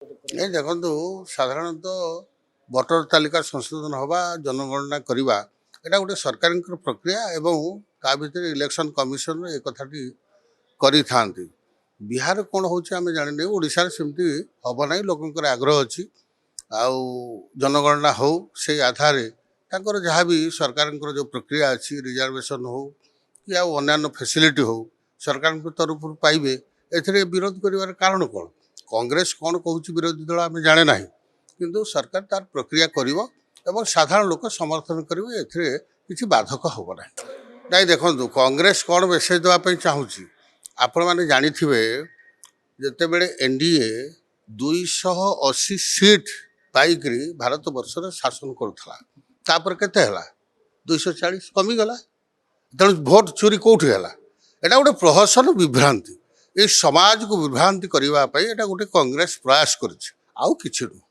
ଏ ଦେଖନ୍ତୁ ସାଧାରଣତଃ ଭୋଟର ତାଲିକା ସଂଶୋଧନ ହେବା ଜନଗଣନା କରିବା ଏଇଟା ଗୋଟେ ସରକାରଙ୍କର ପ୍ରକ୍ରିୟା ଏବଂ ତା ଭିତରେ ଇଲେକ୍ସନ କମିଶନ ଏ କଥାଟି କରିଥାନ୍ତି। ବିହାର କ'ଣ ହେଉଛି ଆମେ ଜାଣିନେ, ଓଡ଼ିଶାରେ ସେମିତି ହେବ ନାହିଁ। ଲୋକଙ୍କର ଆଗ୍ରହ ଅଛି ଆଉ ଜନଗଣନା ହଉ, ସେଇ ଆଧାରରେ ତାଙ୍କର ଯାହା ବି ସରକାରଙ୍କର ଯେଉଁ ପ୍ରକ୍ରିୟା ଅଛି, ରିଜର୍ଭେସନ୍ ହଉ କି ଆଉ ଅନ୍ୟାନ୍ୟ ଫେସିଲିଟି ହଉ ସରକାରଙ୍କ ତରଫରୁ ପାଇବେ। ଏଥିରେ ବିରୋଧ କରିବାର କାରଣ କ'ଣ? କଂଗ୍ରେସ କ'ଣ କହୁଛି ବିରୋଧୀ ଦଳ ଆମେ ଜାଣେ ନାହିଁ, କିନ୍ତୁ ସରକାର ତାର ପ୍ରକ୍ରିୟା କରିବ ଏବଂ ସାଧାରଣ ଲୋକ ସମର୍ଥନ କରିବେ। ଏଥିରେ କିଛି ବାଧକ ହେବ ନାହିଁ। ନାଇଁ ଦେଖନ୍ତୁ, କଂଗ୍ରେସ କ'ଣ ମେସେଜ ଦେବା ପାଇଁ ଚାହୁଁଛି ଆପଣମାନେ ଜାଣିଥିବେ, ଯେତେବେଳେ ଏନ୍ଡିଏ 280 ସିଟ୍ ପାଇକରି ଭାରତ ବର୍ଷରେ ଶାସନ କରୁଥିଲା, ତାପରେ କେତେ ହେଲା? 240 କମିଗଲା। ତେଣୁ ଭୋଟ ଚୋରି କେଉଁଠି ହେଲା? ଏଇଟା ଗୋଟେ ପ୍ରହସନ, ବିଭ୍ରାନ୍ତି। ଏ ସମାଜକୁ ବିଭ୍ରାନ୍ତି କରିବା ପାଇଁ ଏଇଟା ଗୋଟେ କଂଗ୍ରେସ ପ୍ରୟାସ କରିଛି, ଆଉ କିଛି ନୁହଁ।